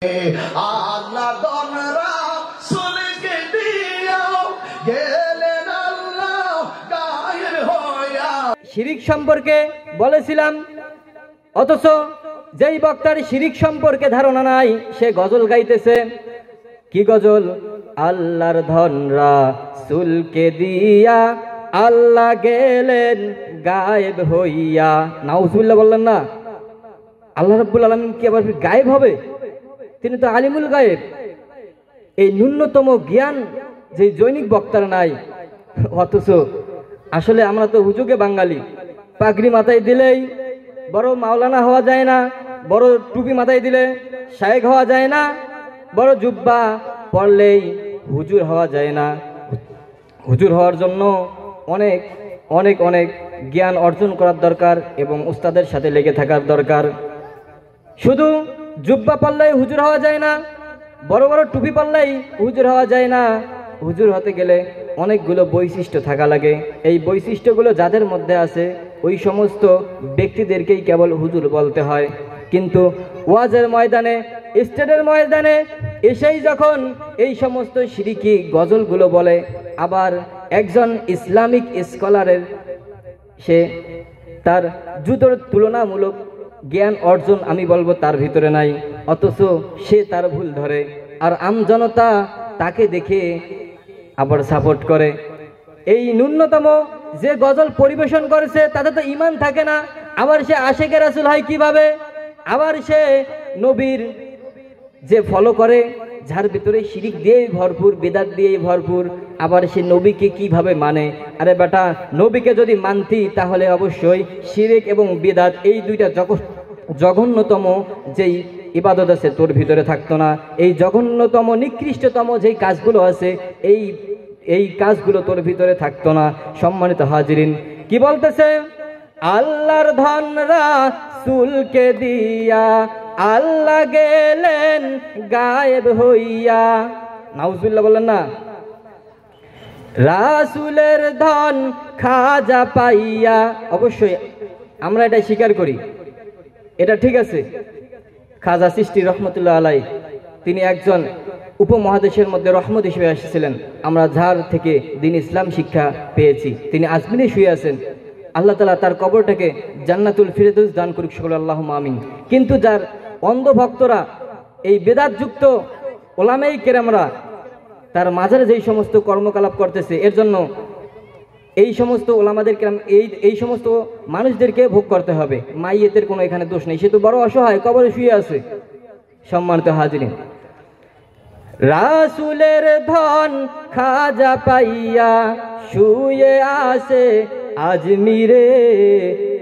আল্লাহ দনরা সুলকে দিয়াও গেলেন আল্লাহ গায়ের হইয়া। শিরিক সম্পর্কে বলেছিলাম, অথচ যেই বক্তার শিরিক সম্পর্কে ধারণা নাই সে গজল গাইতেছে। কি গজল? আল্লাহর ধনরা সুলকে দিয়া আল্লাহ গেলেন গায়েব হইয়া। নাউজুবিল্লাহ বললেন না? আল্লাহ রাব্বুল আলামিন কি আবার গায়েব হবে? তিনি তো আলিমুল গায়েব। এই ন্যূনতম জ্ঞান যে জৈনিক বক্তার নাই। অথচ আসলে আমরা তো হুজুগে বাঙালি, পাগড়ি মাথায় দিলেই বড় মাওলানা হওয়া যায় না, বড় টুপি মাথায় দিলে শায়েখ হওয়া যায় না, বড় জুব্বা পরলেই হুজুর হওয়া যায় না। হুজুর হওয়ার জন্য অনেক অনেক অনেক জ্ঞান অর্জন করার দরকার এবং উস্তাদের সাথে লেগে থাকার দরকার। শুধু জুব্বা পরলেই হুজুর হওয়া যায় না, বড় বড় টুপি পরলেই হুজুর হওয়া যায় না। হুজুর হতে গেলে অনেকগুলো বৈশিষ্ট্য থাকা লাগে। এই বৈশিষ্ট্যগুলো যাদের মধ্যে আছে ওই সমস্ত ব্যক্তিদেরকেই কেবল হুজুর বলতে হয়। কিন্তু ওয়াজের ময়দানে, স্টেজের ময়দানে এসেই যখন এই সমস্ত শিরিকি গজলগুলো বলে, আবার একজন ইসলামিক স্কলারের সে তার জুতোর তুলনামূলক জ্ঞান অর্জন আমি বলবো তার ভিতরে নাই, অথচ সে তার ভুল ধরে আর আমজনতা তাকে দেখে আবার সাপোর্ট করে। এই ন্যূনতম যে গজল পরিবেশন করেছে তাতে তো ঈমান থাকে না, আবার সে আশিকে রাসূল হয় কিভাবে? আবার সে নবীর যে ফলো করে, যার ভিতরে শিরিক দিয়েই ভরপুর, বিদআত দিয়েই ভরপুর, আবার সে নবীকে কিভাবে মানে? আরে বেটা, নবীকে যদি মানতি তাহলে অবশ্যই শিরিক এবং বিদআত এই দুইটা জঘন্যতম যেই ইবাদত আছে তোর ভিতরে থাকতো না। এই জঘন্যতম নিকৃষ্টতম যেই কাজগুলো আছে এই কাজগুলো তোর ভিতরে থাকতো না। সম্মানিত হাজিরিন, কি বলতেছে? আল্লাহর ধনরা সুলকে দিয়া আল্লাহ গেলেন গায়েব হইয়া। নাউজুবিল্লাহ বলেন না? রাসূলের ধন খাজা পাইয়া। অবশ্যই আমরা এটা স্বীকার করি, এটা ঠিক আছে। খাজা চিশতি রহমতুল্লাহ আলাই তিনি একজন উপমহাদেশের মধ্যে রহমত হিসেবে এসেছিলেন। আমরা যার থেকে দিন ইসলাম শিক্ষা পেয়েছি, তিনি আজমিরে শুয়ে আছেন। আল্লাহ তাআলা তার কবরটাকে জান্নাতুল ফিরদৌস দান করুক সকলে আল্লাহুম্মা আমিন। কিন্তু যার অন্ধ ভক্তরা, এই বেদাত যুক্ত ওলামায়ে কেরামরা তার মাঝারে যেই সমস্ত কর্মকলাপ করতেছে, এর জন্য এই সমস্ত ওলামাদের কেরাম এই সমস্ত মানুষদেরকে ভোগ করতে হবে। মাইয়েতের কোনো এখানে দোষ নেই, সে তো বড় অসহায়, কবরে শুয়ে আছে। সম্মানিত হাজিরিন, রাসূলের ধন খাজা পাইয়া শুয়ে আছে আজমিরে,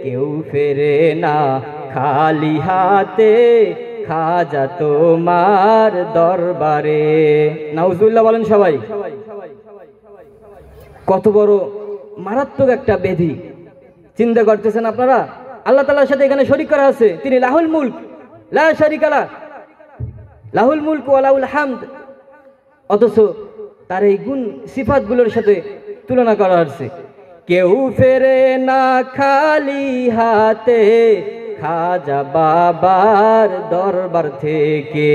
কেউ ফেরে না খালি হাতে খাজা তোমার দরবারে। নাউজুবিল্লাহ বলেন সবাই। কত বড় মারাত্মক একটা ব্যাধি চিন্তা করতেছেন আপনারা? আল্লাহ তাআলার সাথে এখানে শরীক করা আছে। তিনি লাহুল মুলক লা শারিকা লা, লাহুল মুলক ওয়া লাহুল হামদ, অথচ তার এই গুণ সিফাতগুলোর সাথে তুলনা করা হচ্ছে। কেউ ফেরে না খালি হাতে খাজা বাবার দরবার থেকে।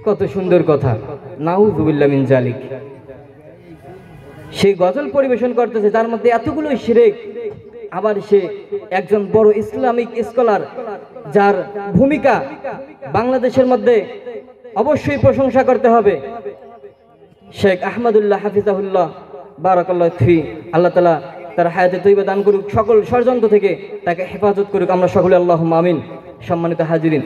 কত সুন্দর কথা! নাউযুবিল্লাহ মিন জালিক। সে গজল পরিবেশন করতেছে যার মধ্যে এতগুলো শিরক, আবার সে একজন বড় ইসলামিক স্কলার, যার ভূমিকা বাংলাদেশের মধ্যে অবশ্যই প্রশংসা করতে হবে। শেখ আহমদুল্লাহ হাফিজাহুল্লাহ বারাকাল্লাহু ফি। আল্লাহ তাআলা তার হায়াতে তৈয়বা দান করুক, সকল ষড়যন্ত্র থেকে তাকে হেফাজত করুক। আমরা সকলে আল্লাহুম্মা আমিন। সম্মানিত হাজিরিন,